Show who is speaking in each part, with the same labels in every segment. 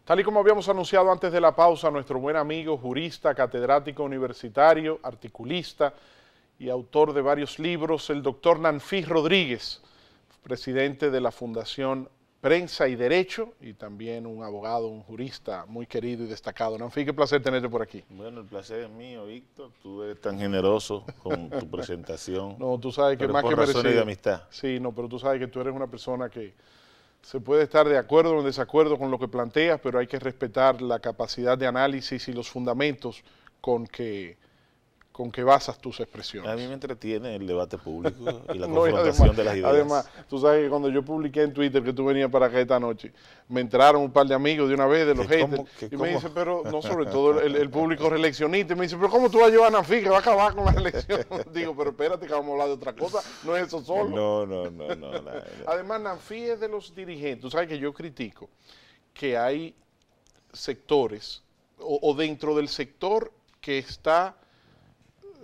Speaker 1: Tal y como habíamos anunciado antes de la pausa, nuestro buen amigo, jurista, catedrático universitario, articulista y autor de varios libros, el doctor Nanfí Rodríguez, presidente de la Fundación Prensa y Derecho y también un abogado, un jurista muy querido y destacado. Nanfí, qué placer tenerte por aquí.
Speaker 2: Bueno, el placer es mío, Víctor. Tú eres tan generoso con tu presentación.
Speaker 1: No, tú sabes que
Speaker 2: pero
Speaker 1: más
Speaker 2: por
Speaker 1: que
Speaker 2: razones
Speaker 1: merecido.
Speaker 2: de amistad.
Speaker 1: Sí, no, pero tú sabes que tú eres una persona que se puede estar de acuerdo o en desacuerdo con lo que planteas, pero hay que respetar la capacidad de análisis y los fundamentos con que basas tus
Speaker 2: A
Speaker 1: expresiones.
Speaker 2: mí me entretiene el debate público y la
Speaker 1: No, y
Speaker 2: confrontación de las ideas.
Speaker 1: además, tú sabes que cuando yo publiqué en Twitter que tú venías para acá esta noche, me entraron un par de amigos de una vez de los haters y me dicen, pero no, sobre todo el público reeleccionista, y me dice, pero ¿cómo tú vas a llevar a Nanfí que va a acabar con la elección? Digo, pero espérate que vamos a hablar de otra cosa, no es eso solo.
Speaker 2: No.
Speaker 1: Además, Nanfí es de los dirigentes, tú sabes que yo critico que hay sectores o dentro del sector que está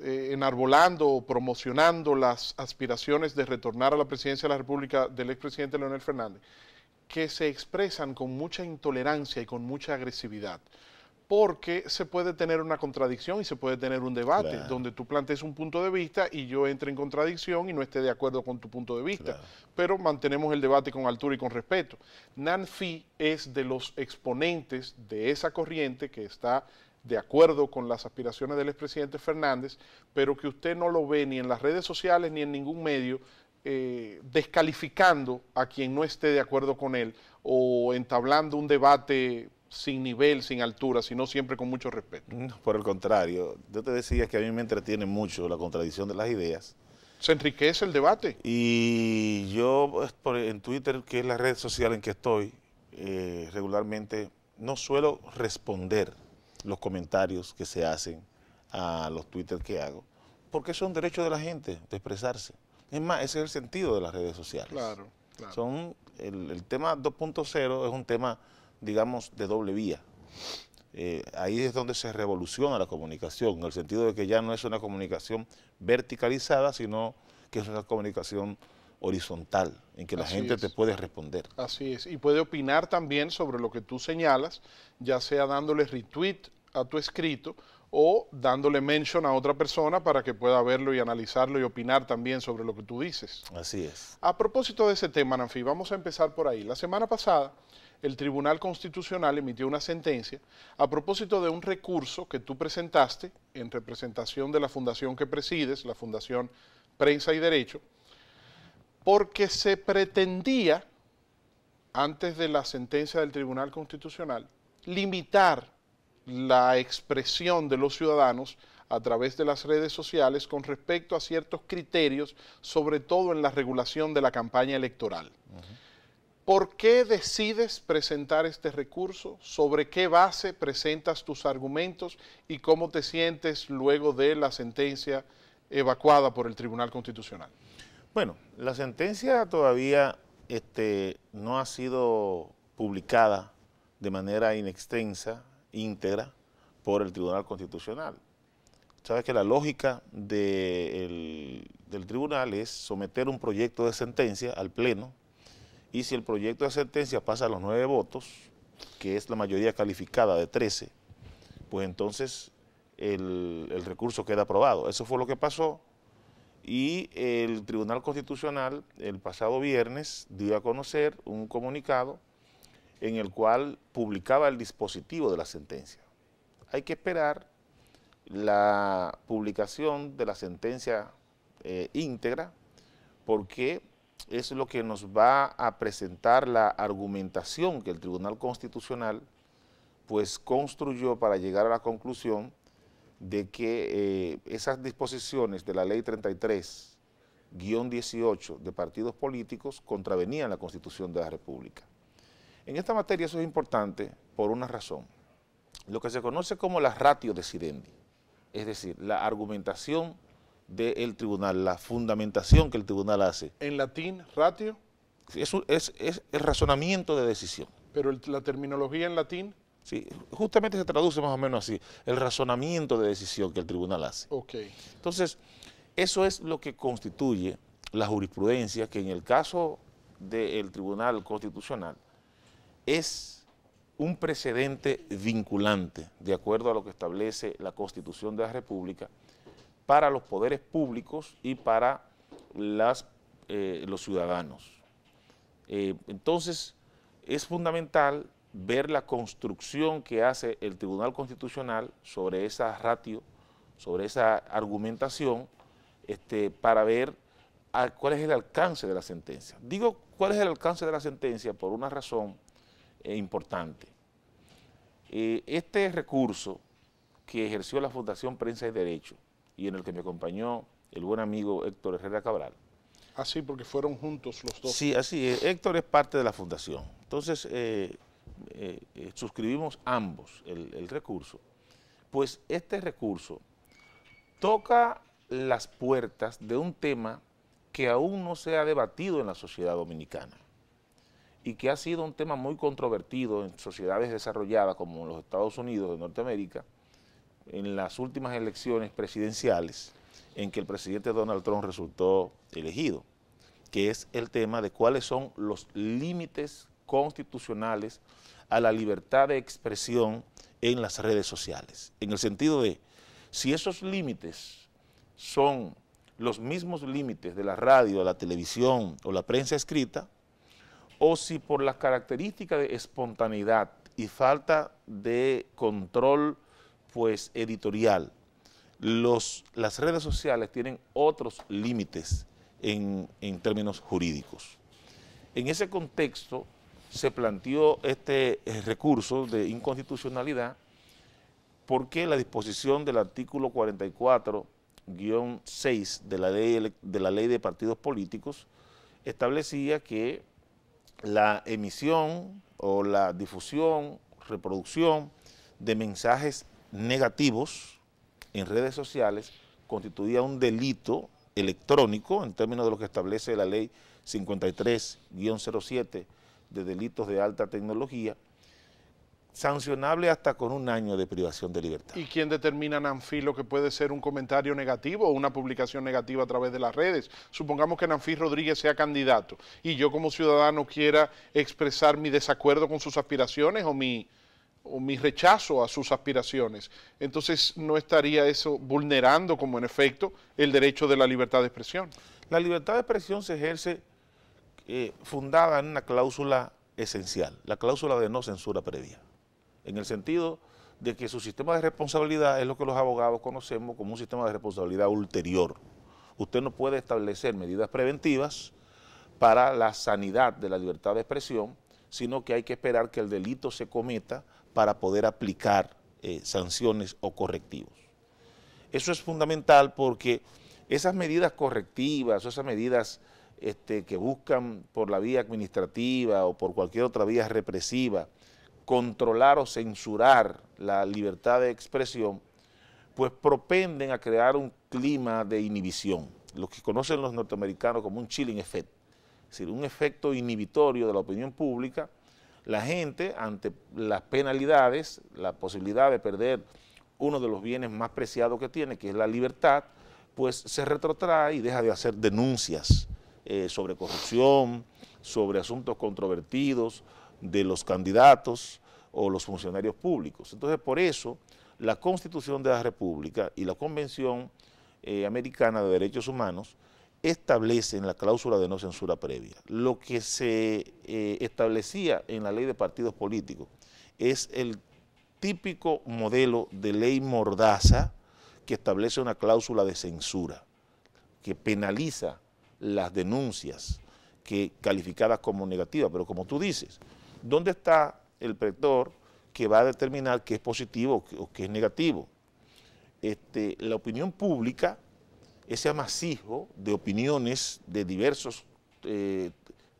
Speaker 1: enarbolando o promocionando las aspiraciones de retornar a la presidencia de la República del expresidente Leonel Fernández, que se expresan con mucha intolerancia y con mucha agresividad, porque se puede tener una contradicción y se puede tener un debate donde tú plantees un punto de vista y yo entre en contradicción y no esté de acuerdo con tu punto de vista, pero mantenemos el debate con altura y con respeto. Nanfí es de los exponentes de esa corriente que está de acuerdo con las aspiraciones del expresidente Fernández, pero que usted no lo ve ni en las redes sociales ni en ningún medio descalificando a quien no esté de acuerdo con él o entablando un debate sin nivel, sin altura, sino siempre con mucho respeto.
Speaker 2: No, por el contrario, yo te decía que a mí me entretiene mucho la contradicción de las ideas.
Speaker 1: Se enriquece el debate.
Speaker 2: Y yo en Twitter, que es la red social en que estoy, regularmente no suelo responder los comentarios que se hacen a los Twitter que hago, porque son derechos de la gente de expresarse. Es más, ese es el sentido de las redes sociales.
Speaker 1: Claro.
Speaker 2: El tema 2.0 es un tema, digamos, de doble vía. Ahí es donde se revoluciona la comunicación, en el sentido de que ya no es una comunicación verticalizada, sino que es una comunicación horizontal, en que la gente te puede responder.
Speaker 1: Así es, y puede opinar también sobre lo que tú señalas, ya sea dándole retweet a tu escrito o dándole mention a otra persona para que pueda verlo y analizarlo y opinar también sobre lo que tú dices.
Speaker 2: Así es.
Speaker 1: A propósito de ese tema, Nanfí, vamos a empezar por ahí. La semana pasada, el Tribunal Constitucional emitió una sentencia a propósito de un recurso que tú presentaste en representación de la fundación que presides, la Fundación Prensa y Derecho, porque se pretendía, antes de la sentencia del Tribunal Constitucional, limitar la expresión de los ciudadanos a través de las redes sociales con respecto a ciertos criterios, sobre todo en la regulación de la campaña electoral. ¿Por qué decides presentar este recurso? ¿Sobre qué base presentas tus argumentos? ¿Y cómo te sientes luego de la sentencia evacuada por el Tribunal Constitucional?
Speaker 2: Bueno, la sentencia todavía no ha sido publicada de manera inextensa, íntegra, por el Tribunal Constitucional. Sabes que la lógica del tribunal es someter un proyecto de sentencia al Pleno, y si el proyecto de sentencia pasa a los 9 votos, que es la mayoría calificada de 13, pues entonces el recurso queda aprobado. Eso fue lo que pasó. Y el Tribunal Constitucional el pasado viernes dio a conocer un comunicado en el cual publicaba el dispositivo de la sentencia. Hay que esperar la publicación de la sentencia íntegra, porque es lo que nos va a presentar la argumentación que el Tribunal Constitucional pues construyó para llegar a la conclusión de que esas disposiciones de la Ley 33-18 de partidos políticos contravenían la Constitución de la República. En esta materia eso es importante por una razón. Lo que se conoce como la ratio decidendi, es decir, la argumentación del tribunal, la fundamentación que el tribunal hace.
Speaker 1: En latín, ratio.
Speaker 2: Es el razonamiento de decisión.
Speaker 1: Pero la terminología en latín.
Speaker 2: Sí, justamente se traduce más o menos así, el razonamiento de decisión que el tribunal hace.
Speaker 1: Okay.
Speaker 2: Entonces, eso es lo que constituye la jurisprudencia, que en el caso del Tribunal Constitucional es un precedente vinculante, de acuerdo a lo que establece la Constitución de la República, para los poderes públicos y para los ciudadanos. Entonces, es fundamental ver la construcción que hace el Tribunal Constitucional sobre esa ratio, sobre esa argumentación, para ver cuál es el alcance de la sentencia. Digo cuál es el alcance de la sentencia por una razón importante. Este recurso que ejerció la Fundación Prensa y Derecho y en el que me acompañó el buen amigo Héctor Herrera Cabral.
Speaker 1: Así, porque fueron juntos los dos.
Speaker 2: Sí, así es. Héctor es parte de la fundación. Entonces, suscribimos ambos el recurso. Pues este recurso toca las puertas de un tema que aún no se ha debatido en la sociedad dominicana y que ha sido un tema muy controvertido en sociedades desarrolladas como los Estados Unidos de Norteamérica en las últimas elecciones presidenciales en que el presidente Donald Trump resultó elegido, que es el tema de cuáles son los límites constitucionales a la libertad de expresión en las redes sociales, en el sentido de si esos límites son los mismos límites de la radio, la televisión o la prensa escrita, o si por las características de espontaneidad y falta de control pues editorial, las redes sociales tienen otros límites en términos jurídicos. En ese contexto se planteó este recurso de inconstitucionalidad porque la disposición del artículo 44-6 de la ley de partidos políticos establecía que la emisión o la difusión, reproducción de mensajes negativos en redes sociales constituía un delito electrónico en términos de lo que establece la ley 53-07 de delitos de alta tecnología, sancionable hasta con 1 año de privación de libertad.
Speaker 1: ¿Y quién determina, Nanfi, lo que puede ser un comentario negativo o una publicación negativa a través de las redes? Supongamos que Nanfi Rodríguez sea candidato y yo como ciudadano quiera expresar mi desacuerdo con sus aspiraciones o mi rechazo a sus aspiraciones. Entonces, ¿no estaría eso vulnerando, como en efecto, el derecho de la libertad de expresión?
Speaker 2: La libertad de expresión se ejerce fundada en una cláusula esencial, la cláusula de no censura previa, en el sentido de que su sistema de responsabilidad es lo que los abogados conocemos como un sistema de responsabilidad ulterior. Usted no puede establecer medidas preventivas para la sanidad de la libertad de expresión, sino que hay que esperar que el delito se cometa para poder aplicar sanciones o correctivos. Eso es fundamental porque esas medidas correctivas o esas medidas que buscan por la vía administrativa o por cualquier otra vía represiva controlar o censurar la libertad de expresión, pues propenden a crear un clima de inhibición, lo que conocen los norteamericanos como un chilling effect, es decir, un efecto inhibitorio de la opinión pública. La gente, ante las penalidades, la posibilidad de perder uno de los bienes más preciados que tiene, que es la libertad, pues se retrotrae y deja de hacer denuncias sobre corrupción, sobre asuntos controvertidos de los candidatos o los funcionarios públicos. Entonces, por eso, la Constitución de la República y la Convención Americana de Derechos Humanos establecen la cláusula de no censura previa. Lo que se establecía en la ley de partidos políticos es el típico modelo de ley mordaza que establece una cláusula de censura, que penaliza las denuncias calificadas como negativas, pero como tú dices, ¿dónde está el pretor que va a determinar qué es positivo o qué es negativo? La opinión pública, ese amasijo de opiniones de diversos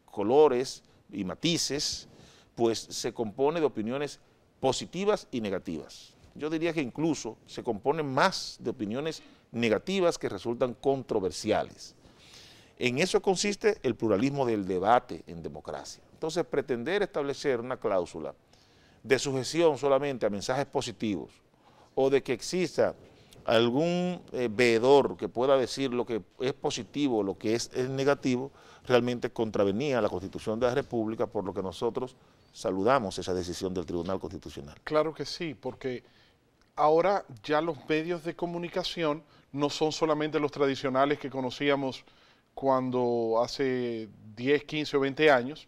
Speaker 2: colores y matices, pues se compone de opiniones positivas y negativas. Yo diría que incluso se compone más de opiniones negativas que resultan controversiales. En eso consiste el pluralismo del debate en democracia. Entonces, pretender establecer una cláusula de sujeción solamente a mensajes positivos o de que exista algún veedor que pueda decir lo que es positivo, lo que es negativo, realmente contravenía a la Constitución de la República, por lo que nosotros saludamos esa decisión del Tribunal Constitucional.
Speaker 1: Claro que sí, porque ahora ya los medios de comunicación no son solamente los tradicionales que conocíamos cuando hace 10, 15 o 20 años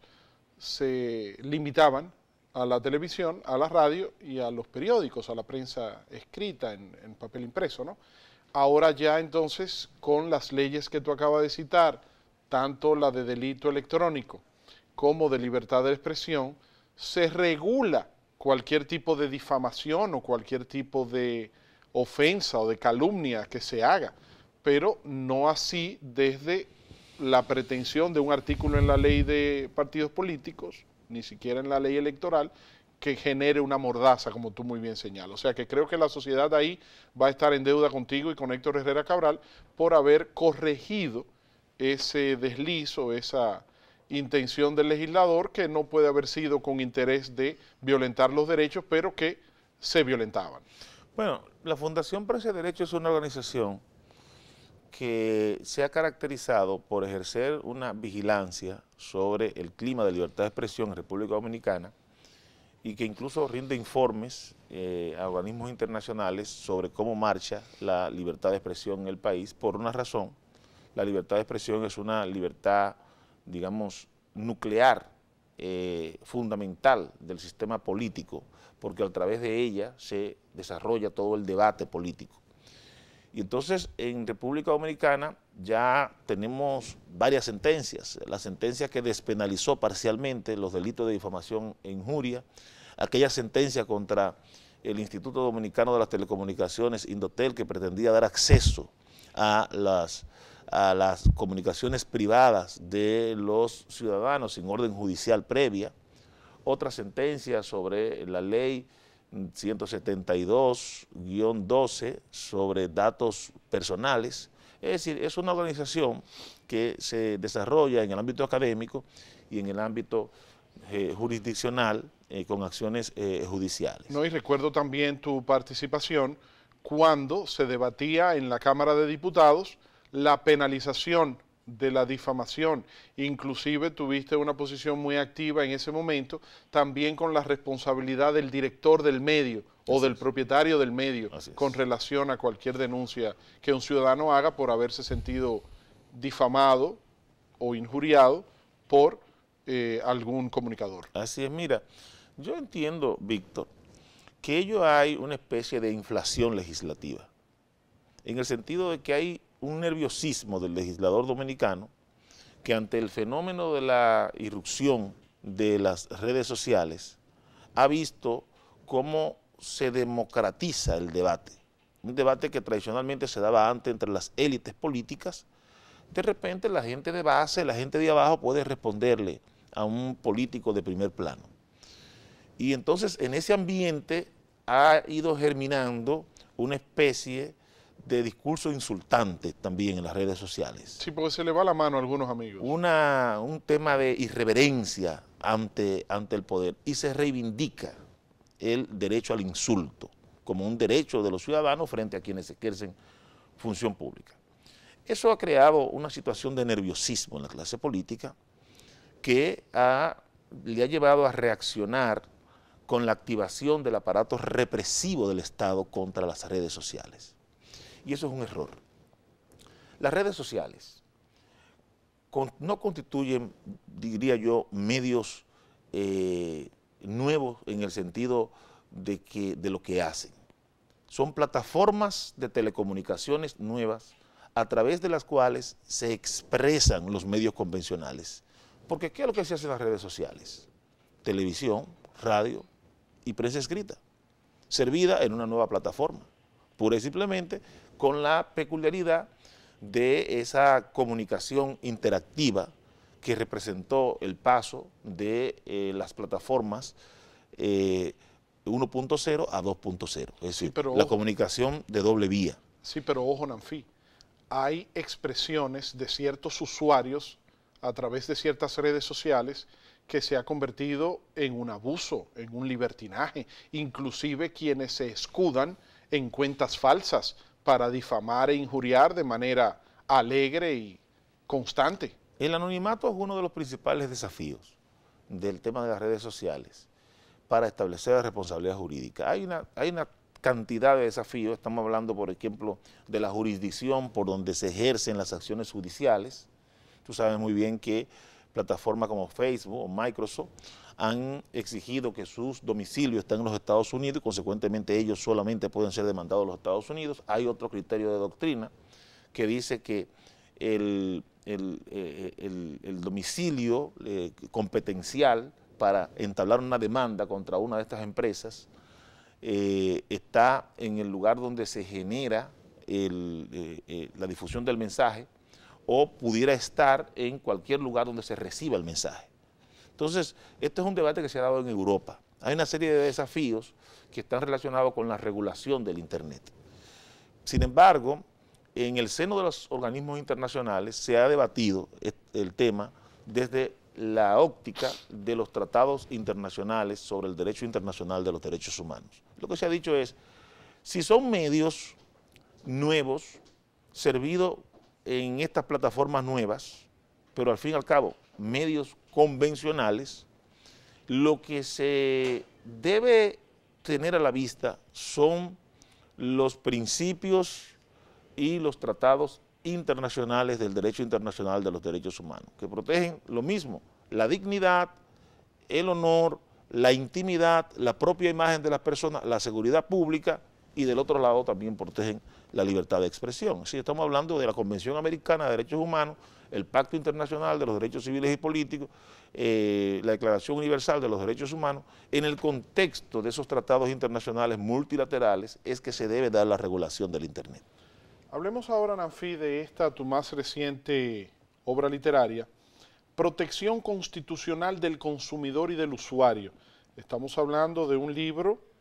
Speaker 1: se limitaban a la televisión, a la radio y a los periódicos, a la prensa escrita en papel impreso, ¿no? Ahora ya entonces, con las leyes que tú acabas de citar, tanto la de delito electrónico como de libertad de expresión, se regula cualquier tipo de difamación o cualquier tipo de ofensa o de calumnia que se haga, pero no así desde la pretensión de un artículo en la ley de partidos políticos, ni siquiera en la ley electoral, que genere una mordaza, como tú muy bien señalas. O sea que creo que la sociedad ahí va a estar en deuda contigo y con Héctor Herrera Cabral por haber corregido ese desliz o esa intención del legislador que no puede haber sido con interés de violentar los derechos, pero que se violentaban.
Speaker 2: Bueno, la Fundación Prensa y Derecho es una organización que se ha caracterizado por ejercer una vigilancia sobre el clima de libertad de expresión en República Dominicana y que incluso rinde informes a organismos internacionales sobre cómo marcha la libertad de expresión en el país. Por una razón, la libertad de expresión es una libertad, digamos, nuclear, fundamental del sistema político, porque a través de ella se desarrolla todo el debate político. Y entonces en República Dominicana ya tenemos varias sentencias, la sentencia que despenalizó parcialmente los delitos de difamación e injuria, aquella sentencia contra el Instituto Dominicano de las Telecomunicaciones, Indotel, que pretendía dar acceso a las comunicaciones privadas de los ciudadanos sin orden judicial previa, otra sentencia sobre la ley 172-12 sobre datos personales. Es decir, es una organización que se desarrolla en el ámbito académico y en el ámbito jurisdiccional con acciones judiciales.
Speaker 1: No, y recuerdo también tu participación cuando se debatía en la Cámara de Diputados la penalización de la difamación. Inclusive tuviste una posición muy activa en ese momento, también con la responsabilidad del director del medio o del propietario del medio con relación a cualquier denuncia que un ciudadano haga por haberse sentido difamado o injuriado por algún comunicador.
Speaker 2: Así es, mira, yo entiendo, Víctor, que ello hay una especie de inflación legislativa, en el sentido de que hay un nerviosismo del legislador dominicano que ante el fenómeno de la irrupción de las redes sociales ha visto cómo se democratiza el debate. Un debate que tradicionalmente se daba antes entre las élites políticas. De repente la gente de base, la gente de abajo puede responderle a un político de primer plano. Y entonces en ese ambiente ha ido germinando una especie de discurso insultante también en las redes sociales.
Speaker 1: Sí, porque se le va la mano a algunos amigos.
Speaker 2: Un tema de irreverencia ante el poder y se reivindica el derecho al insulto como un derecho de los ciudadanos frente a quienes ejercen función pública. Eso ha creado una situación de nerviosismo en la clase política que le ha llevado a reaccionar con la activación del aparato represivo del Estado contra las redes sociales. Y eso es un error. Las redes sociales no constituyen, diría yo, medios nuevos en el sentido de lo que hacen. Son plataformas de telecomunicaciones nuevas a través de las cuales se expresan los medios convencionales. Porque ¿qué es lo que se hace en las redes sociales? Televisión, radio y prensa escrita, servida en una nueva plataforma, pura y simplemente con la peculiaridad de esa comunicación interactiva que representó el paso de las plataformas 1.0 a 2.0, es decir,
Speaker 1: pero
Speaker 2: la comunicación de doble vía.
Speaker 1: Sí, pero ojo, Nanfi, hay expresiones de ciertos usuarios a través de ciertas redes sociales que se ha convertido en un abuso, en un libertinaje, inclusive quienes se escudan en cuentas falsas para difamar e injuriar de manera alegre y constante.
Speaker 2: El anonimato es uno de los principales desafíos del tema de las redes sociales para establecer la responsabilidad jurídica. Hay una cantidad de desafíos. Estamos hablando, por ejemplo, de la jurisdicción por donde se ejercen las acciones judiciales. Tú sabes muy bien que plataformas como Facebook o Microsoft han exigido que sus domicilios estén en los Estados Unidos y consecuentemente ellos solamente pueden ser demandados en los Estados Unidos. Hay otro criterio de doctrina que dice que el domicilio competencial para entablar una demanda contra una de estas empresas está en el lugar donde se genera la difusión del mensaje, o pudiera estar en cualquier lugar donde se reciba el mensaje. Entonces, este es un debate que se ha dado en Europa. Hay una serie de desafíos que están relacionados con la regulación del Internet. Sin embargo, en el seno de los organismos internacionales se ha debatido el tema desde la óptica de los tratados internacionales sobre el derecho internacional de los derechos humanos. Lo que se ha dicho es, si son medios nuevos, servidos en estas plataformas nuevas, pero al fin y al cabo medios convencionales, lo que se debe tener a la vista son los principios y los tratados internacionales del derecho internacional de los derechos humanos, que protegen lo mismo, la dignidad, el honor, la intimidad, la propia imagen de las personas, la seguridad pública, y del otro lado también protegen la libertad de expresión. Sí, estamos hablando de la Convención Americana de Derechos Humanos, el Pacto Internacional de los Derechos Civiles y Políticos, la Declaración Universal de los Derechos Humanos. En el contexto de esos tratados internacionales multilaterales es que se debe dar la regulación del Internet.
Speaker 1: Hablemos ahora, Nanfi, de esta tu más reciente obra literaria, Protección Constitucional del Consumidor y del Usuario. Estamos hablando de un libro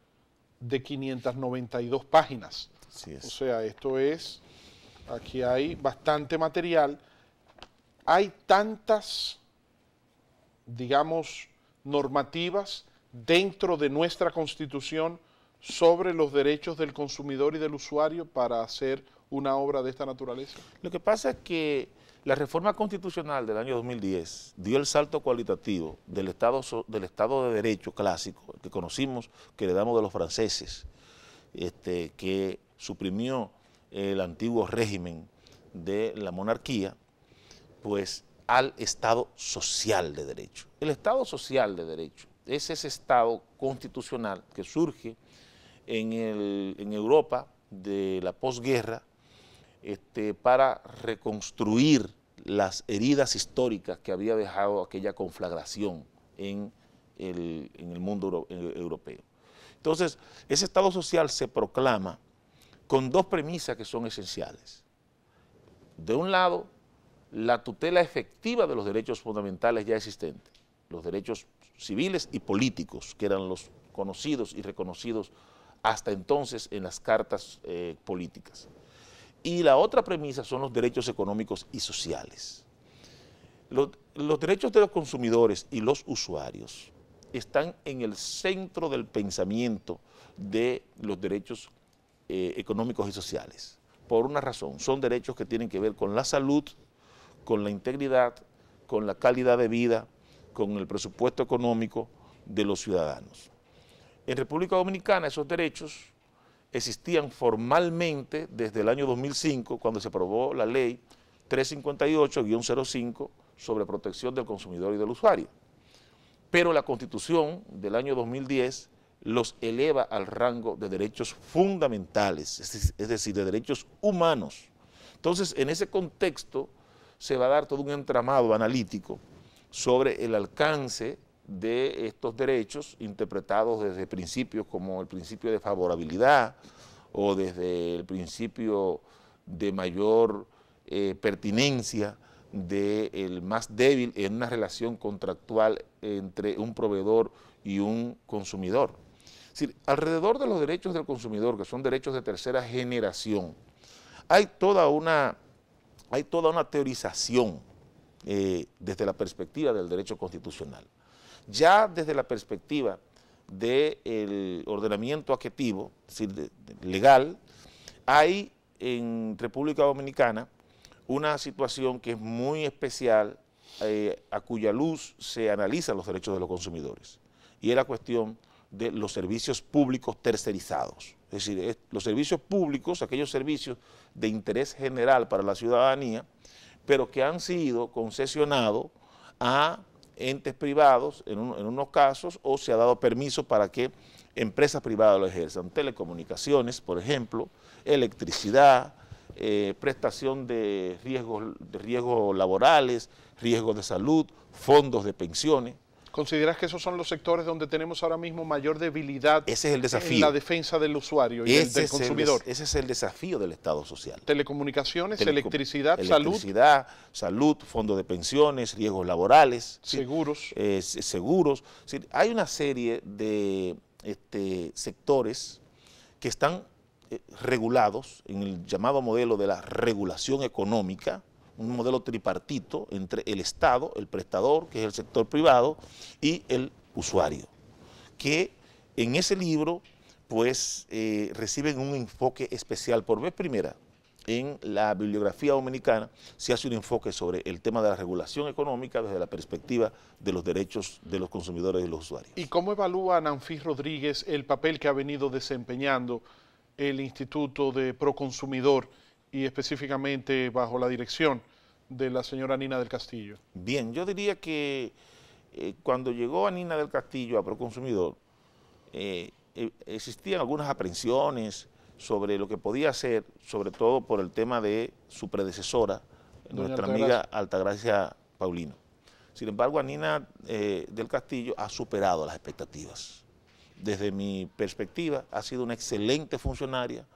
Speaker 1: de 592 páginas.
Speaker 2: Así es.
Speaker 1: O sea, esto es, aquí hay bastante material. Hay tantas, digamos, normativas dentro de nuestra Constitución sobre los derechos del consumidor y del usuario para hacer una obra de esta naturaleza.
Speaker 2: Lo que pasa es que la reforma constitucional del año 2010 dio el salto cualitativo del Estado de Derecho clásico, que conocimos, que le damos de los franceses, que suprimió el antiguo régimen de la monarquía, pues al Estado social de derecho. El Estado social de derecho es ese Estado constitucional que surge en Europa de la posguerra, para reconstruir las heridas históricas que había dejado aquella conflagración en el mundo europeo. Entonces, ese Estado social se proclama con dos premisas que son esenciales. De un lado, la tutela efectiva de los derechos fundamentales ya existentes, los derechos civiles y políticos, que eran los conocidos y reconocidos hasta entonces en las cartas políticas. Y la otra premisa son los derechos económicos y sociales. Los derechos de los consumidores y los usuarios están en el centro del pensamiento de los derechos económicos y sociales. Por una razón, son derechos que tienen que ver con la salud, con la integridad, con la calidad de vida, con el presupuesto económico de los ciudadanos. En República Dominicana esos derechos existían formalmente desde el año 2005, cuando se aprobó la ley 358-05 sobre protección del consumidor y del usuario. Pero la Constitución del año 2010 los eleva al rango de derechos fundamentales, es decir, de derechos humanos. Entonces, en ese contexto se va a dar todo un entramado analítico sobre el alcance de estos derechos interpretados desde principios como el principio de favorabilidad o desde el principio de mayor pertinencia del más débil en una relación contractual entre un proveedor y un consumidor. Es decir, alrededor de los derechos del consumidor, que son derechos de tercera generación, hay toda una teorización desde la perspectiva del derecho constitucional. Ya desde la perspectiva del ordenamiento adjetivo, es decir, legal, hay en República Dominicana una situación que es muy especial a cuya luz se analizan los derechos de los consumidores, y es la cuestión de los servicios públicos tercerizados. Es decir, los servicios públicos, aquellos servicios de interés general para la ciudadanía, pero que han sido concesionados a entes privados en unos casos, o se ha dado permiso para que empresas privadas lo ejerzan. Telecomunicaciones, por ejemplo, electricidad, prestación de riesgos laborales, riesgos de salud, fondos de pensiones.
Speaker 1: ¿Consideras que esos son los sectores donde tenemos ahora mismo mayor debilidad
Speaker 2: Ese es el desafío.
Speaker 1: en la defensa del usuario y del consumidor?
Speaker 2: Ese es el desafío del Estado social.
Speaker 1: Telecomunicaciones, electricidad,
Speaker 2: salud, fondos de pensiones, riesgos laborales.
Speaker 1: Seguros.
Speaker 2: Seguros. Sí, hay una serie de sectores que están regulados en el llamado modelo de la regulación económica, un modelo tripartito entre el Estado, el prestador, que es el sector privado, y el usuario, que en ese libro pues reciben un enfoque especial. Por vez primera, en la bibliografía dominicana se hace un enfoque sobre el tema de la regulación económica desde la perspectiva de los derechos de los consumidores y los usuarios.
Speaker 1: ¿Y cómo evalúa Nanfí Rodríguez el papel que ha venido desempeñando el Instituto de Proconsumidor y específicamente bajo la dirección de la señora Nina del Castillo?
Speaker 2: Bien, yo diría que cuando llegó a Nina del Castillo a Proconsumidor, existían algunas aprensiones sobre lo que podía hacer, sobre todo por el tema de su predecesora, nuestra amiga Altagracia Paulino. Sin embargo, Nina del Castillo ha superado las expectativas. Desde mi perspectiva, ha sido una excelente funcionaria,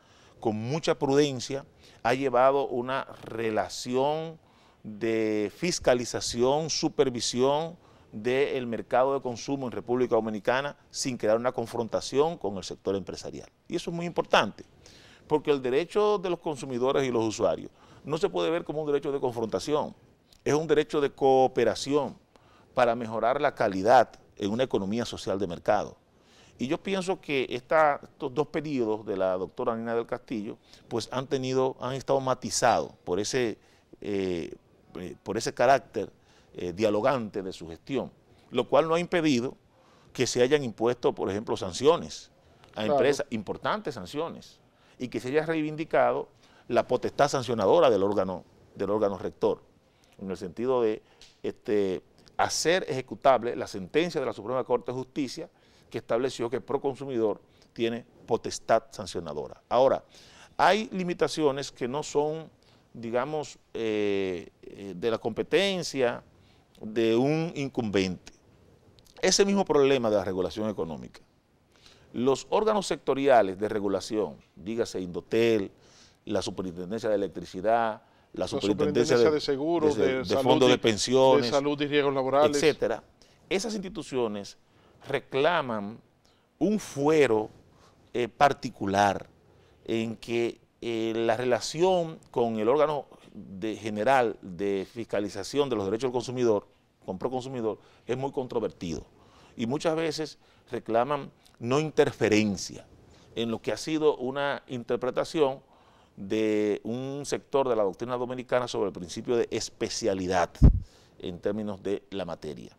Speaker 2: con mucha prudencia, ha llevado una relación de fiscalización, supervisión del mercado de consumo en República Dominicana sin crear una confrontación con el sector empresarial. Y eso es muy importante, porque el derecho de los consumidores y los usuarios no se puede ver como un derecho de confrontación, es un derecho de cooperación para mejorar la calidad en una economía social de mercado. Y yo pienso que estos dos periodos de la doctora Nina del Castillo pues han estado matizados por ese carácter dialogante de su gestión, lo cual no ha impedido que se hayan impuesto, por ejemplo, sanciones a empresas, importantes sanciones, y que se haya reivindicado la potestad sancionadora del órgano rector, en el sentido de hacer ejecutable la sentencia de la Suprema Corte de Justicia que estableció que Proconsumidor tiene potestad sancionadora. Ahora, hay limitaciones que no son, digamos, de la competencia de un incumbente. Ese mismo problema de la regulación económica. Los órganos sectoriales de regulación, dígase Indotel, la Superintendencia de Electricidad, la Superintendencia de Seguros, de Fondos de Pensiones,
Speaker 1: de Salud y Riesgos Laborales,
Speaker 2: etcétera, esas instituciones reclaman un fuero particular en que la relación con el órgano general de fiscalización de los derechos del consumidor, con Proconsumidor, es muy controvertido. Y muchas veces reclaman no interferencia en lo que ha sido una interpretación de un sector de la doctrina dominicana sobre el principio de especialidad en términos de la materia.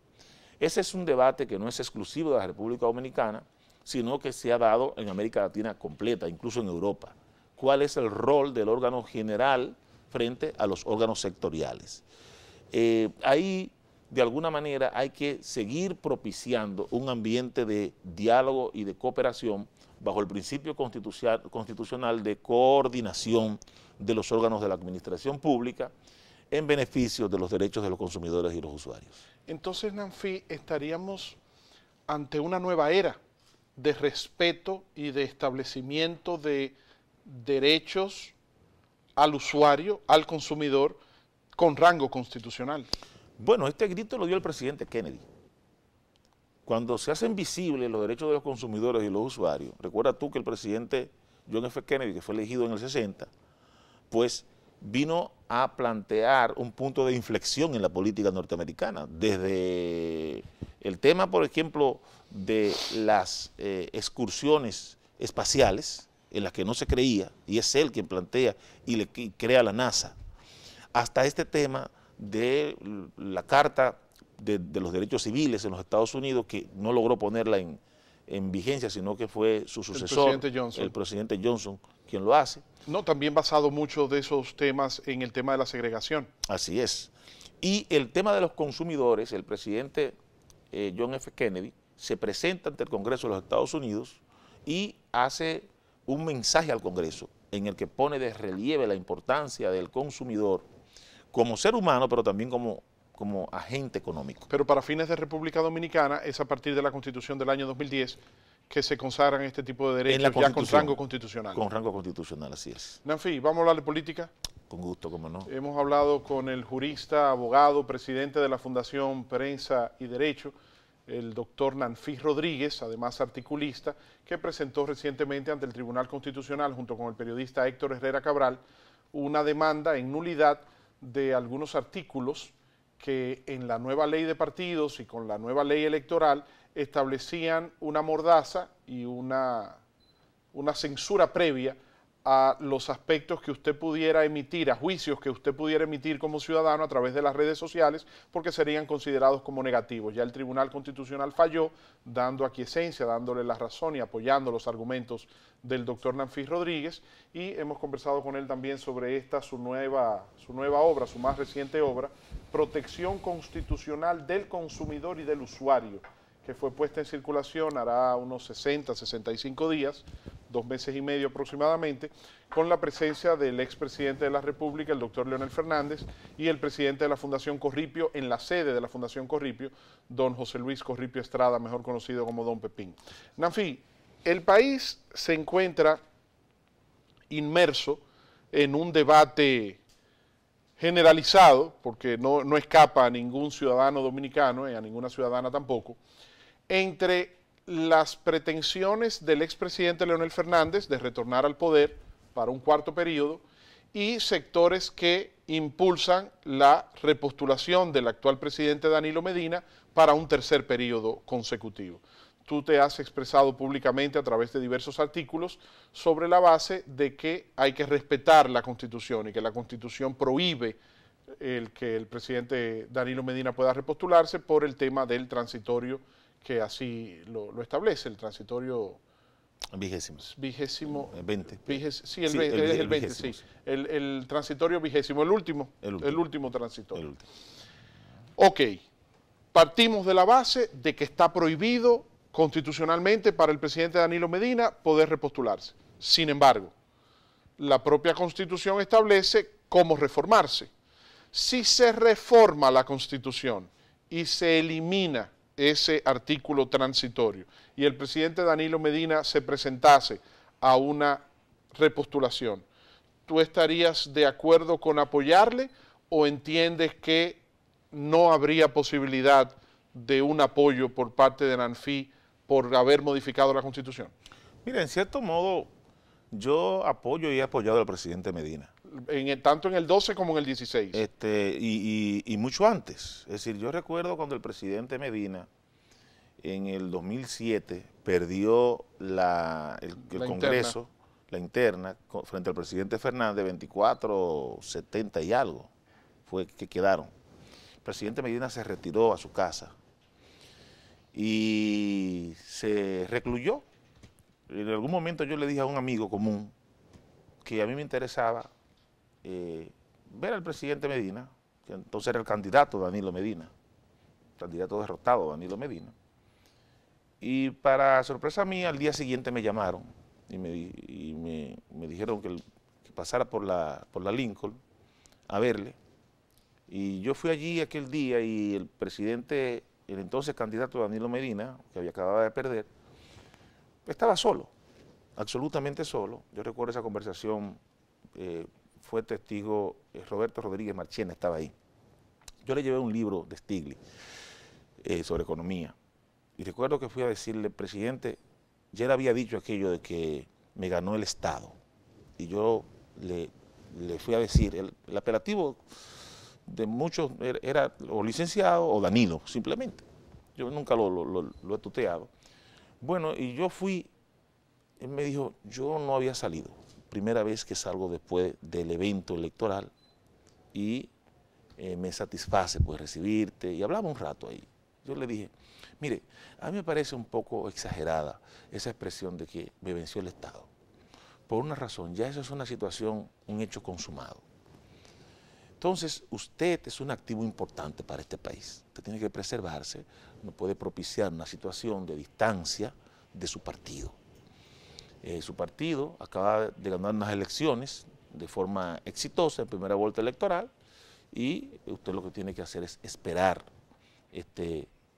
Speaker 2: Ese es un debate que no es exclusivo de la República Dominicana, sino que se ha dado en América Latina completa, incluso en Europa. ¿Cuál es el rol del órgano general frente a los órganos sectoriales? Ahí, de alguna manera, hay que seguir propiciando un ambiente de diálogo y de cooperación bajo el principio constitucional de coordinación de los órganos de la administración pública en beneficio de los derechos de los consumidores y los usuarios.
Speaker 1: Entonces, Nanfí, estaríamos ante una nueva era de respeto y de establecimiento de derechos al usuario, al consumidor, con rango constitucional.
Speaker 2: Bueno, este grito lo dio el presidente Kennedy. Cuando se hacen visibles los derechos de los consumidores y los usuarios, recuerda tú que el presidente John F. Kennedy, que fue elegido en el 60, pues vino a plantear un punto de inflexión en la política norteamericana, desde el tema, por ejemplo, de las excursiones espaciales, en las que no se creía, y es él quien plantea y crea la NASA, hasta este tema de la Carta de los Derechos Civiles en los Estados Unidos, que no logró ponerla en vigencia, sino que fue su sucesor, el presidente Johnson, quien lo hace.
Speaker 1: No, también basado mucho de esos temas en el tema de la segregación.
Speaker 2: Así es. Y el tema de los consumidores, el presidente John F. Kennedy se presenta ante el Congreso de los Estados Unidos y hace un mensaje al Congreso en el que pone de relieve la importancia del consumidor como ser humano, pero también como agente económico.
Speaker 1: Pero para fines de República Dominicana es a partir de la Constitución del año 2010 que se consagran este tipo de derechos ya con rango constitucional.
Speaker 2: Con rango constitucional, así es.
Speaker 1: Nanfi, ¿vamos a hablar de política?
Speaker 2: Con gusto, cómo no.
Speaker 1: Hemos hablado con el jurista, abogado, presidente de la Fundación Prensa y Derecho, el doctor Nanfi Rodríguez, además articulista, que presentó recientemente ante el Tribunal Constitucional, junto con el periodista Héctor Herrera Cabral, una demanda en nulidad de algunos artículos que en la nueva ley de partidos y con la nueva ley electoral establecían una mordaza y una censura previa a los aspectos que usted pudiera emitir, a juicios que usted pudiera emitir como ciudadano a través de las redes sociales, porque serían considerados como negativos. Ya el Tribunal Constitucional falló, dando aquiescencia, dándole la razón y apoyando los argumentos del doctor Nanfi Rodríguez, y hemos conversado con él también sobre esta, su nueva obra, su más reciente obra, Protección Constitucional del Consumidor y del Usuario, que fue puesta en circulación hará unos 60, 65 días, 2 meses y medio aproximadamente, con la presencia del expresidente de la República, el doctor Leonel Fernández, y el presidente de la Fundación Corripio, en la sede de la Fundación Corripio, don José Luis Corripio Estrada, mejor conocido como don Pepín. Nanfi, el país se encuentra inmerso en un debate generalizado, porque no escapa a ningún ciudadano dominicano y a ninguna ciudadana tampoco, entre las pretensiones del expresidente Leonel Fernández de retornar al poder para un cuarto periodo y sectores que impulsan la repostulación del actual presidente Danilo Medina para un tercer periodo consecutivo. Tú te has expresado públicamente a través de diversos artículos sobre la base de que hay que respetar la Constitución y que la Constitución prohíbe que el presidente Danilo Medina pueda repostularse por el tema del transitorio que así lo establece, el transitorio vigésimo
Speaker 2: 20.
Speaker 1: Sí, el 20, sí. El transitorio vigésimo, el último transitorio. El último. Ok, partimos de la base de que está prohibido constitucionalmente para el presidente Danilo Medina poder repostularse. Sin embargo, la propia Constitución establece cómo reformarse. Si se reforma la Constitución y se elimina ese artículo transitorio y el presidente Danilo Medina se presentase a una repostulación, ¿tú estarías de acuerdo con apoyarle o entiendes que no habría posibilidad de un apoyo por parte de Nanfi por haber modificado la Constitución?
Speaker 2: Mira, en cierto modo, yo apoyo y he apoyado al presidente Medina.
Speaker 1: Tanto en el 12 como en el 16.
Speaker 2: Y mucho antes. Es decir, yo recuerdo cuando el presidente Medina en el 2007 perdió el Congreso, la interna, frente al presidente Fernández, 24-70 y algo fue que quedaron. El presidente Medina se retiró a su casa y se recluyó. En algún momento yo le dije a un amigo común que a mí me interesaba ver al presidente Medina, que entonces era el candidato Danilo Medina, candidato derrotado Danilo Medina. Y para sorpresa mía, al día siguiente me llamaron y me dijeron que pasara por la Lincoln a verle. Y yo fui allí aquel día y el presidente, el entonces candidato Danilo Medina, que acababa de perder, estaba solo, absolutamente solo. Yo recuerdo esa conversación, fue testigo Roberto Rodríguez Marchena, estaba ahí. Yo le llevé un libro de Stiglitz sobre economía. Y recuerdo que fui a decirle, presidente, ya le había dicho aquello de que me ganó el Estado. Y yo le fui a decir, el apelativo de muchos era o licenciado o Danilo, simplemente. Yo nunca lo he tuteado. Bueno, y yo fui, él me dijo, yo no había salido. Primera vez que salgo después del evento electoral y me satisface pues recibirte, y hablamos un rato ahí. Yo le dije, mire, a mí me parece un poco exagerada esa expresión de que me venció el Estado. Por una razón, ya eso es una situación, un hecho consumado. Entonces, usted es un activo importante para este país. Usted tiene que preservarse, no puede propiciar una situación de distancia de su partido. Su partido acaba de ganar unas elecciones de forma exitosa en primera vuelta electoral, y usted lo que tiene que hacer es esperar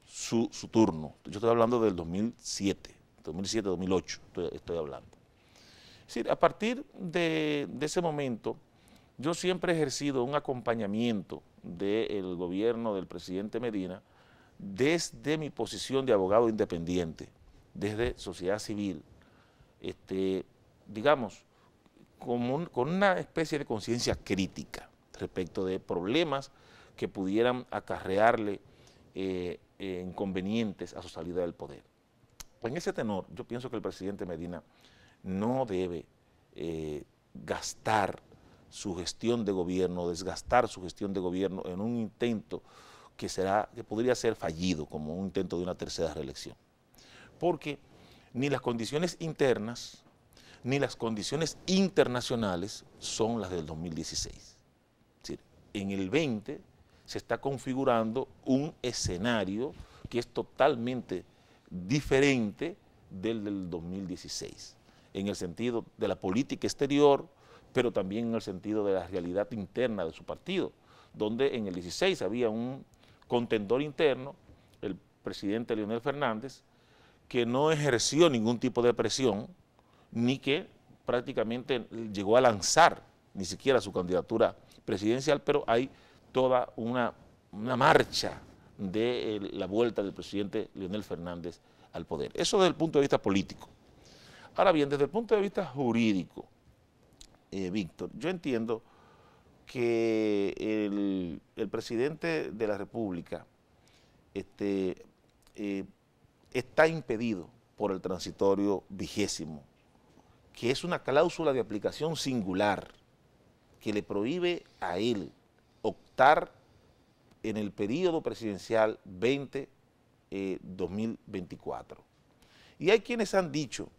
Speaker 2: su turno. Yo estoy hablando del 2007, 2008 estoy hablando. Es decir, a partir de ese momento, yo siempre he ejercido un acompañamiento del gobierno del presidente Medina desde mi posición de abogado independiente, desde sociedad civil, digamos, con una especie de conciencia crítica respecto de problemas que pudieran acarrearle inconvenientes a su salida del poder. En ese tenor, yo pienso que el presidente Medina no debe gastar su gestión de gobierno, desgastar su gestión de gobierno en un intento que podría ser fallido, como un intento de una tercera reelección. Porque ni las condiciones internas ni las condiciones internacionales son las del 2016. Es decir, en el 20 se está configurando un escenario que es totalmente diferente del 2016, en el sentido de la política exterior, pero también en el sentido de la realidad interna de su partido, donde en el 16 había un contendor interno, el presidente Leonel Fernández, que no ejerció ningún tipo de presión, ni que prácticamente llegó a lanzar ni siquiera su candidatura presidencial, pero hay toda una marcha de la vuelta del presidente Leonel Fernández al poder. Eso desde el punto de vista político. Ahora bien, desde el punto de vista jurídico, Víctor, yo entiendo que el presidente de la República está impedido por el transitorio 20º, que es una cláusula de aplicación singular que le prohíbe a él optar en el periodo presidencial 2024. Y hay quienes han dicho,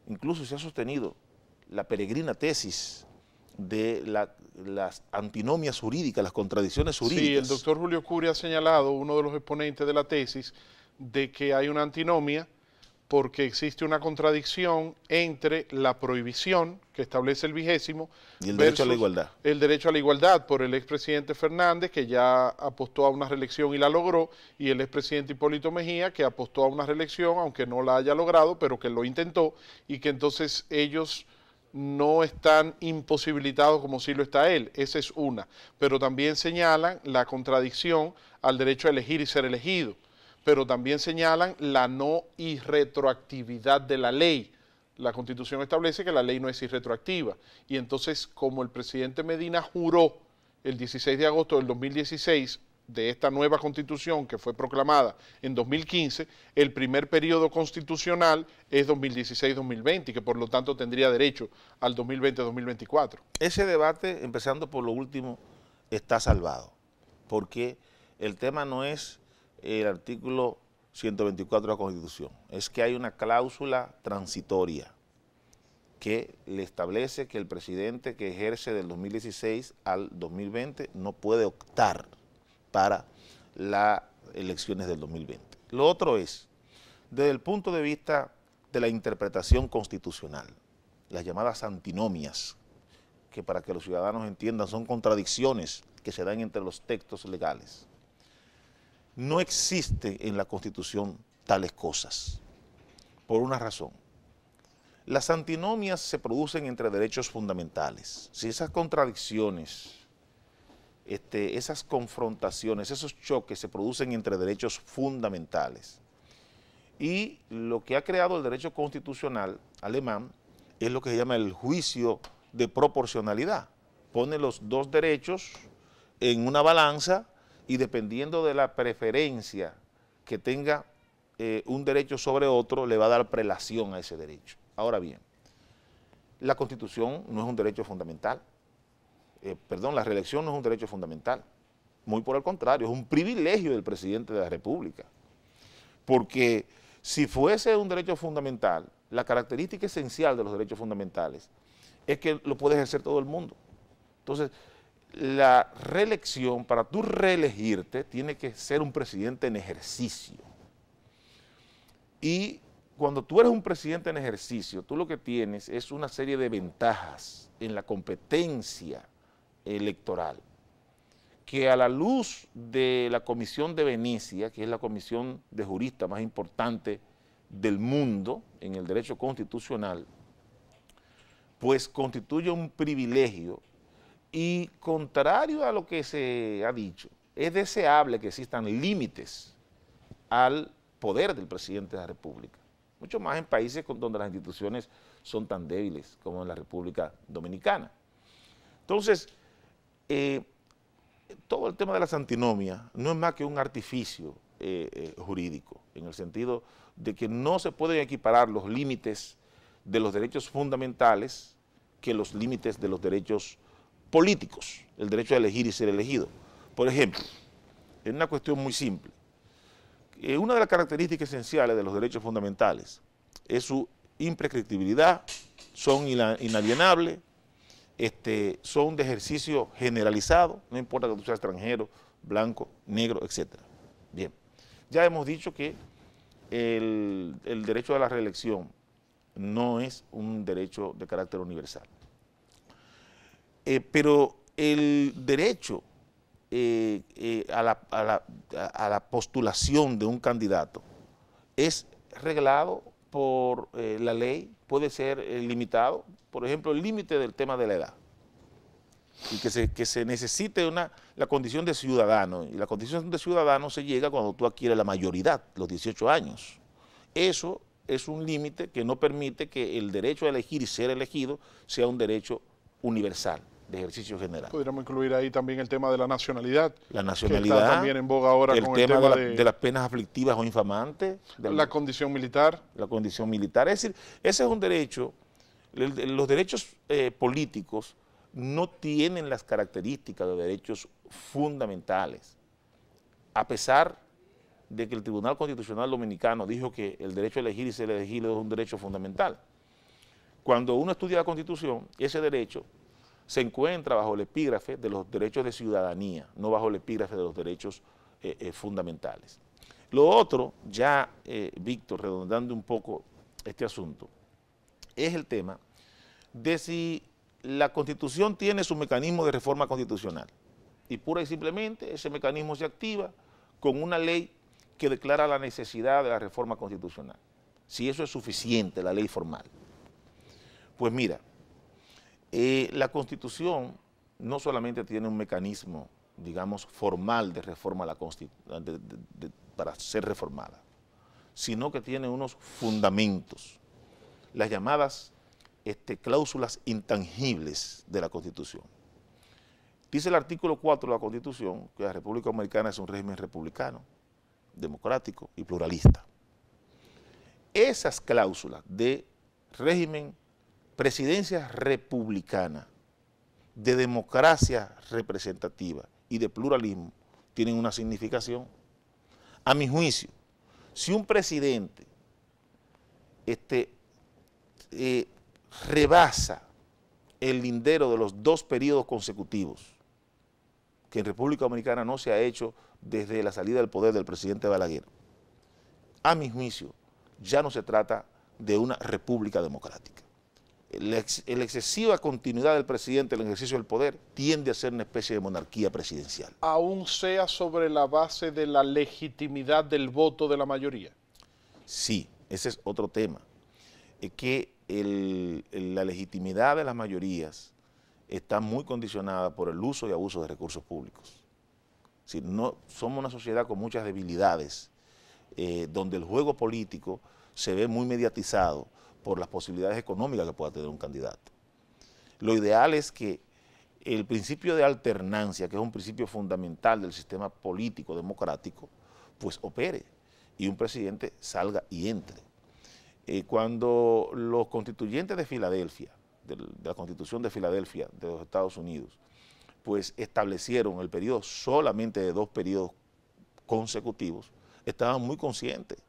Speaker 2: incluso se ha sostenido, la peregrina tesis de las antinomias jurídicas, las contradicciones jurídicas.
Speaker 1: Sí, el doctor Julio Curi ha señalado, uno de los exponentes de la tesis, de que hay una antinomia porque existe una contradicción entre la prohibición que establece el 20º
Speaker 2: y el derecho a la igualdad.
Speaker 1: El derecho a la igualdad por el expresidente Fernández, que ya apostó a una reelección y la logró, y el expresidente Hipólito Mejía, que apostó a una reelección, aunque no la haya logrado, pero que lo intentó, y que entonces ellos no están imposibilitados como sí lo está él. Esa es una. Pero también señalan la contradicción al derecho a elegir y ser elegido. Pero también señalan la no irretroactividad de la ley. La Constitución establece que la ley no es irretroactiva. Y entonces, como el presidente Medina juró el 16 de agosto del 2016 de esta nueva Constitución que fue proclamada en 2015, el primer periodo constitucional es 2016-2020, que por lo tanto tendría derecho al 2020-2024.
Speaker 2: Ese debate, empezando por lo último, está salvado, porque el tema no es el artículo 124 de la Constitución, es que hay una cláusula transitoria que le establece que el presidente que ejerce del 2016 al 2020 no puede optar para las elecciones del 2020. Lo otro es, desde el punto de vista de la interpretación constitucional, las llamadas antinomias, que para que los ciudadanos entiendan son contradicciones que se dan entre los textos legales. No existe en la Constitución tales cosas, por una razón. Las antinomias se producen entre derechos fundamentales. Si esas contradicciones, esas confrontaciones, esos choques se producen entre derechos fundamentales, y lo que ha creado el derecho constitucional alemán es lo que se llama el juicio de proporcionalidad. Pone los dos derechos en una balanza y dependiendo de la preferencia que tenga un derecho sobre otro, le va a dar prelación a ese derecho. Ahora bien, la Constitución no es un derecho fundamental, la reelección no es un derecho fundamental. Muy por el contrario, es un privilegio del presidente de la República. Porque si fuese un derecho fundamental, la característica esencial de los derechos fundamentales es que lo puede ejercer todo el mundo. Entonces, la reelección, para tú reelegirte, tiene que ser un presidente en ejercicio. Y cuando tú eres un presidente en ejercicio, tú lo que tienes es una serie de ventajas en la competencia electoral, que a la luz de la Comisión de Venecia, que es la comisión de juristas más importante del mundo en el derecho constitucional, pues constituye un privilegio y, contrario a lo que se ha dicho, es deseable que existan límites al poder del presidente de la República, mucho más en países donde las instituciones son tan débiles como en la República Dominicana. Entonces, todo el tema de las antinomias no es más que un artificio jurídico, en el sentido de que no se pueden equiparar los límites de los derechos fundamentales que los límites de los derechos políticos, el derecho a elegir y ser elegido. Por ejemplo, en una cuestión muy simple, una de las características esenciales de los derechos fundamentales es su imprescriptibilidad, son inalienables, son de ejercicio generalizado, no importa que tú seas extranjero, blanco, negro, etc. Bien, ya hemos dicho que el derecho a la reelección no es un derecho de carácter universal. Pero el derecho a la postulación de un candidato es reglado por la ley, puede ser limitado, por ejemplo, el límite del tema de la edad, y que se necesite la condición de ciudadano, y la condición de ciudadano se llega cuando tú adquieres la mayoridad, los 18 años. Eso es un límite que no permite que el derecho a elegir y ser elegido sea un derecho universal, de ejercicio general.
Speaker 1: Podríamos incluir ahí también el tema de la nacionalidad.
Speaker 2: La nacionalidad,
Speaker 1: que está también en boga ahora con el tema
Speaker 2: de las penas aflictivas o infamantes.
Speaker 1: La condición militar.
Speaker 2: La condición militar. Es decir, ese es un derecho. Los derechos políticos no tienen las características de derechos fundamentales, a pesar de que el Tribunal Constitucional Dominicano dijo que el derecho a elegir y ser elegido es un derecho fundamental. Cuando uno estudia la Constitución, ese derecho se encuentra bajo el epígrafe de los derechos de ciudadanía, no bajo el epígrafe de los derechos fundamentales. Lo otro, ya Víctor, redondando un poco este asunto, es el tema de si la Constitución tiene su mecanismo de reforma constitucional, y pura y simplemente ese mecanismo se activa con una ley que declara la necesidad de la reforma constitucional. Si eso es suficiente, la ley formal. Pues mira, la Constitución no solamente tiene un mecanismo, digamos, formal de reforma a la para ser reformada, sino que tiene unos fundamentos, las llamadas cláusulas intangibles de la Constitución. Dice el artículo 4 de la Constitución que la República Dominicana es un régimen republicano, democrático y pluralista. Esas cláusulas de régimen, presidencia republicana, de democracia representativa y de pluralismo tienen una significación. A mi juicio, si un presidente rebasa el lindero de los 2 periodos consecutivos, que en República Dominicana no se ha hecho desde la salida del poder del presidente Balaguer, a mi juicio ya no se trata de una república democrática. La excesiva continuidad del presidente en el ejercicio del poder tiende a ser una especie de monarquía presidencial.
Speaker 1: Aún sea sobre la base de la legitimidad del voto de la mayoría.
Speaker 2: Sí, ese es otro tema. Es que la legitimidad de las mayorías está muy condicionada por el uso y abuso de recursos públicos. Si no, somos una sociedad con muchas debilidades, donde el juego político se ve muy mediatizado por las posibilidades económicas que pueda tener un candidato. Lo ideal es que el principio de alternancia, que es un principio fundamental del sistema político democrático, pues opere y un presidente salga y entre. Cuando los constituyentes de Filadelfia, de la Constitución de Filadelfia de los Estados Unidos, pues establecieron el periodo solamente de 2 periodos consecutivos, estaban muy conscientes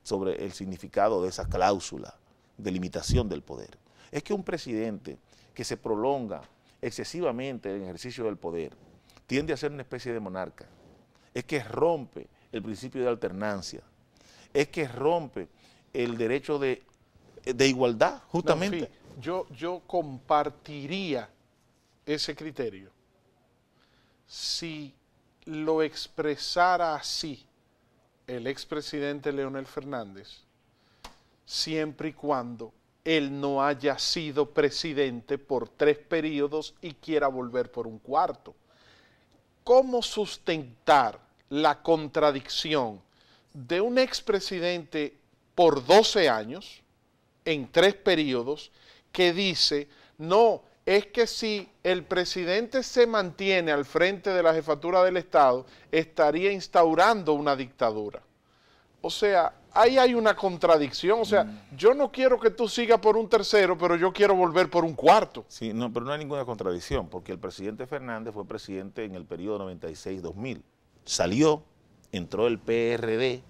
Speaker 2: sobre el significado de esa cláusula de limitación del poder. Es que un presidente que se prolonga excesivamente en el ejercicio del poder tiende a ser una especie de monarca. Es que rompe el principio de alternancia. Es que rompe el derecho de igualdad, justamente.
Speaker 1: No, yo compartiría ese criterio si lo expresara así el expresidente Leonel Fernández, siempre y cuando él no haya sido presidente por 3 periodos y quiera volver por un 4º. ¿Cómo sustentar la contradicción de un expresidente por 12 años, en 3 periodos, que dice, no, es que si el presidente se mantiene al frente de la jefatura del Estado, estaría instaurando una dictadura? O sea, ahí hay una contradicción. O sea, yo no quiero que tú sigas por un 3º, pero yo quiero volver por un 4º.
Speaker 2: Sí, no, pero no hay ninguna contradicción, porque el presidente Fernández fue presidente en el periodo 96-2000. Salió, entró el PRD,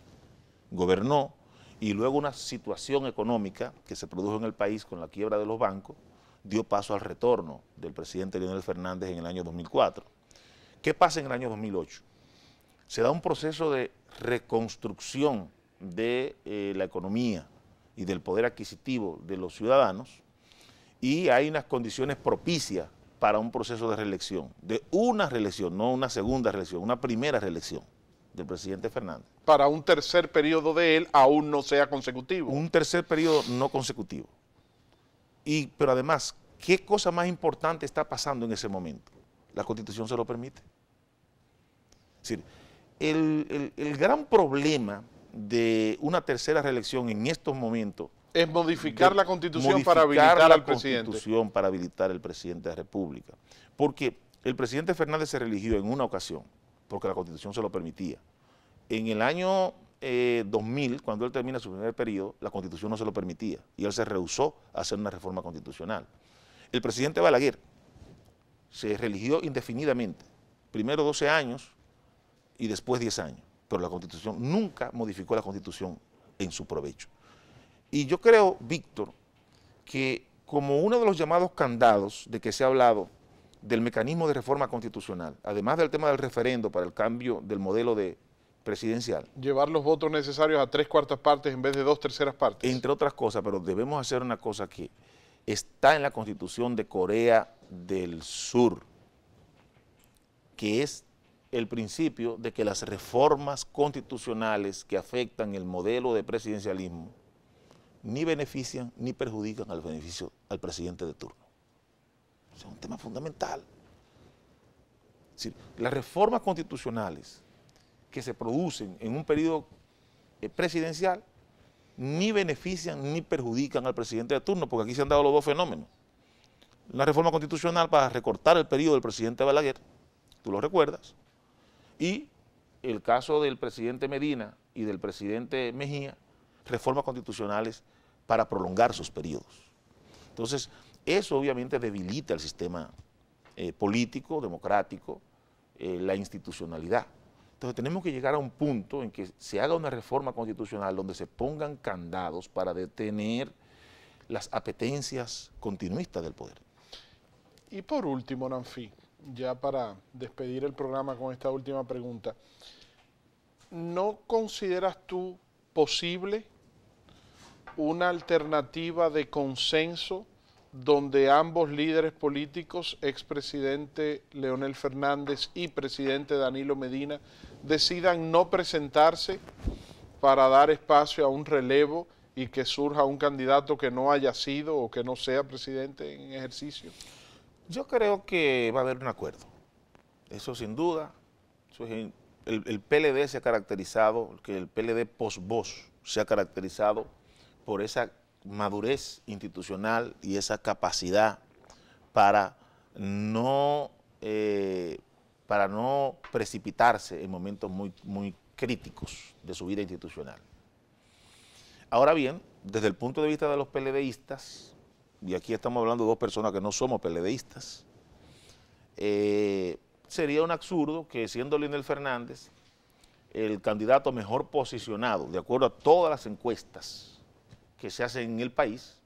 Speaker 2: gobernó, y luego una situación económica que se produjo en el país con la quiebra de los bancos, dio paso al retorno del presidente Leonel Fernández en el año 2004. ¿Qué pasa en el año 2008? Se da un proceso de reconstrucción de la economía y del poder adquisitivo de los ciudadanos, y hay unas condiciones propicias para un proceso de reelección, de una reelección, no una segunda reelección, una primera reelección del presidente Fernández.
Speaker 1: Para un 3er periodo de él aún no sea consecutivo.
Speaker 2: Un 3er periodo no consecutivo. Pero además, ¿qué cosa más importante está pasando en ese momento? La Constitución se lo permite. Es decir, el gran problema de una 3ª reelección en estos momentos
Speaker 1: es modificar la Constitución para habilitar al presidente.
Speaker 2: Constitución para habilitar al presidente de la República. Porque el presidente Fernández se reeligió en una ocasión, porque la Constitución se lo permitía. En el año 2000, cuando él termina su primer periodo, la Constitución no se lo permitía y él se rehusó a hacer una reforma constitucional. El presidente Balaguer se reeligió indefinidamente, primero 12 años y después 10 años, pero la Constitución nunca modificó la Constitución en su provecho. Y yo creo, Víctor, que como uno de los llamados candados de que se ha hablado del mecanismo de reforma constitucional, además del tema del referendo para el cambio del modelo presidencial.
Speaker 1: Llevar los votos necesarios a 3/4 partes en vez de 2/3 partes.
Speaker 2: Entre otras cosas, pero debemos hacer una cosa que está en la Constitución de Corea del Sur, que es el principio de que las reformas constitucionales que afectan el modelo de presidencialismo ni benefician ni perjudican al beneficio al presidente de turno. Es un tema fundamental. Es decir, las reformas constitucionales que se producen en un periodo presidencial ni benefician ni perjudican al presidente de turno, porque aquí se han dado los dos fenómenos. Una reforma constitucional para recortar el periodo del presidente Balaguer, tú lo recuerdas, y el caso del presidente Medina y del presidente Mejía, reformas constitucionales para prolongar sus periodos. Entonces, eso obviamente debilita el sistema político, democrático, la institucionalidad. Entonces tenemos que llegar a un punto en que se haga una reforma constitucional donde se pongan candados para detener las apetencias continuistas del poder.
Speaker 1: Y por último, Nanfi, ya para despedir el programa con esta última pregunta, ¿no consideras tú posible una alternativa de consenso donde ambos líderes políticos, expresidente Leonel Fernández y presidente Danilo Medina, decidan no presentarse para dar espacio a un relevo y que surja un candidato que no haya sido o que no sea presidente en ejercicio?
Speaker 2: Yo creo que va a haber un acuerdo, eso sin duda. Eso es el PLD se ha caracterizado, que el PLD post-Bosch se ha caracterizado por esa madurez institucional y esa capacidad para no precipitarse en momentos muy críticos de su vida institucional. Ahora bien, desde el punto de vista de los PLDistas, y aquí estamos hablando de dos personas que no somos PLDistas, sería un absurdo que siendo Leonel Fernández el candidato mejor posicionado, de acuerdo a todas las encuestas que se hacen en el país,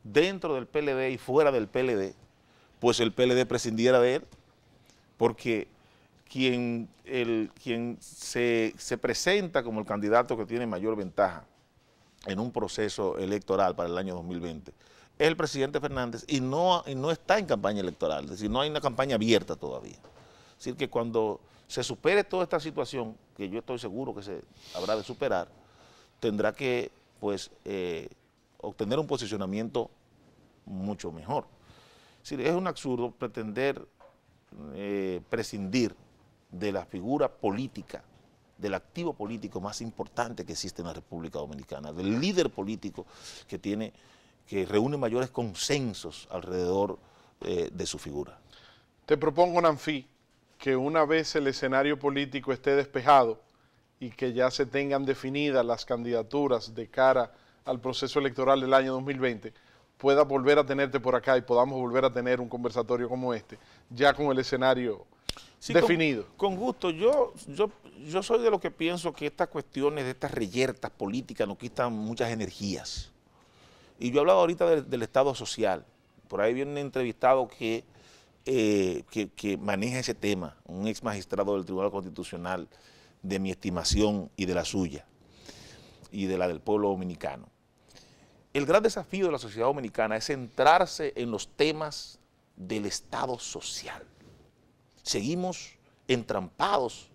Speaker 2: dentro del PLD y fuera del PLD, pues el PLD prescindiera de él, porque quien se presenta como el candidato que tiene mayor ventaja en un proceso electoral para el año 2020 es el presidente Fernández y no está en campaña electoral, es decir, no hay una campaña abierta todavía. Es decir, que cuando se supere toda esta situación, que yo estoy seguro que se habrá de superar, tendrá que pues obtener un posicionamiento mucho mejor. Es decir, es un absurdo pretender prescindir de la figura política, del activo político más importante que existe en la República Dominicana, del líder político que reúne mayores consensos alrededor de su figura.
Speaker 1: Te propongo, Nanfi, que una vez el escenario político esté despejado y que ya se tengan definidas las candidaturas de cara al proceso electoral del año 2020, pueda volver a tenerte por acá y podamos volver a tener un conversatorio como este, ya con el escenario definido.
Speaker 2: Con gusto. Yo soy de los que pienso que estas cuestiones de estas reyertas políticas nos quitan muchas energías. Y yo hablaba ahorita del Estado social. Por ahí viene un entrevistado que maneja ese tema, un ex magistrado del Tribunal Constitucional, de mi estimación y de la suya, y de la del pueblo dominicano. El gran desafío de la sociedad dominicana es centrarse en los temas del Estado social. Seguimos entrampados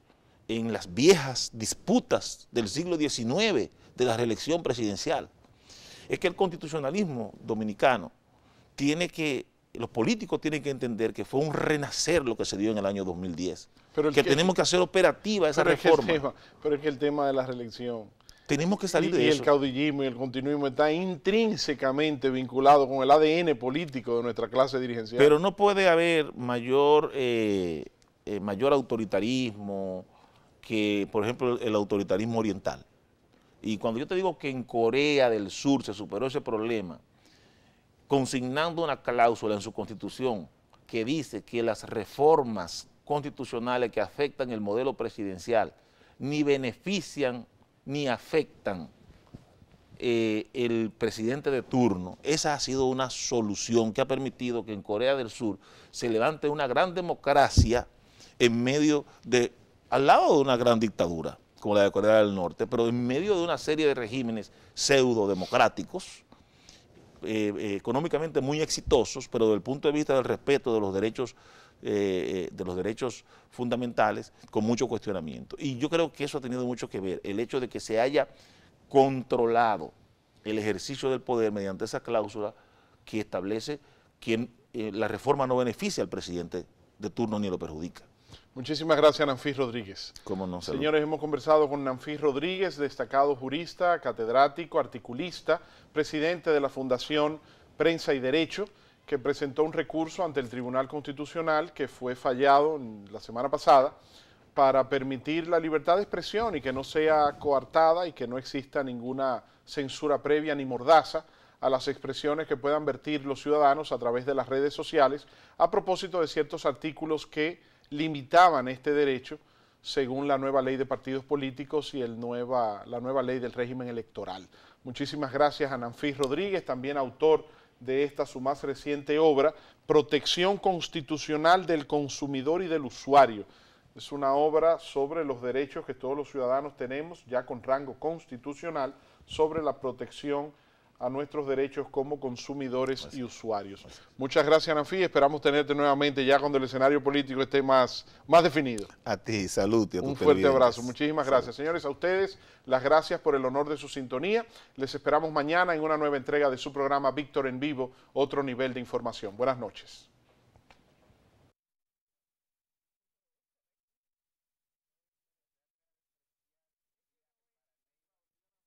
Speaker 2: en las viejas disputas del siglo XIX de la reelección presidencial. Es que el constitucionalismo dominicano los políticos tienen que entender que fue un renacer lo que se dio en el año 2010, tenemos que hacer operativa esa reforma.
Speaker 1: Pero es que el tema de la reelección,
Speaker 2: tenemos que salir de eso.
Speaker 1: Y el caudillismo y el continuismo está intrínsecamente vinculado con el ADN político de nuestra clase dirigencial.
Speaker 2: Pero no puede haber mayor autoritarismo que, por ejemplo, el autoritarismo oriental. Y cuando yo te digo que en Corea del Sur se superó ese problema, consignando una cláusula en su constitución que dice que las reformas constitucionales que afectan el modelo presidencial ni benefician ni afectan el presidente de turno, esa ha sido una solución que ha permitido que en Corea del Sur se levante una gran democracia al lado de una gran dictadura, como la de Corea del Norte, pero en medio de una serie de regímenes pseudo-democráticos, económicamente muy exitosos, pero desde el punto de vista del respeto de los derechos fundamentales, con mucho cuestionamiento. Y yo creo que eso ha tenido mucho que ver, el hecho de que se haya controlado el ejercicio del poder mediante esa cláusula que establece que la reforma no beneficia al presidente de turno ni lo perjudica.
Speaker 1: Muchísimas gracias, Nanfi Rodríguez.
Speaker 2: ¿Cómo no? Salud.
Speaker 1: Señores, hemos conversado con Nanfi Rodríguez, destacado jurista, catedrático, articulista, presidente de la Fundación Prensa y Derecho, que presentó un recurso ante el Tribunal Constitucional que fue fallado la semana pasada para permitir la libertad de expresión y que no sea coartada y que no exista ninguna censura previa ni mordaza a las expresiones que puedan vertir los ciudadanos a través de las redes sociales a propósito de ciertos artículos que limitaban este derecho según la nueva ley de partidos políticos y la nueva ley del régimen electoral. Muchísimas gracias a Nanfi Rodríguez, también autor de esta su más reciente obra, Protección Constitucional del Consumidor y del Usuario. Es una obra sobre los derechos que todos los ciudadanos tenemos, ya con rango constitucional, sobre la protección a nuestros derechos como consumidores y usuarios. Muchas gracias, Nanfi. Esperamos tenerte nuevamente ya cuando el escenario político esté más definido.
Speaker 2: A ti, salud. Y a
Speaker 1: un fuerte abrazo. Muchísimas gracias. Señores, a ustedes las gracias por el honor de su sintonía. Les esperamos mañana en una nueva entrega de su programa Víctor en Vivo, otro nivel de información. Buenas noches.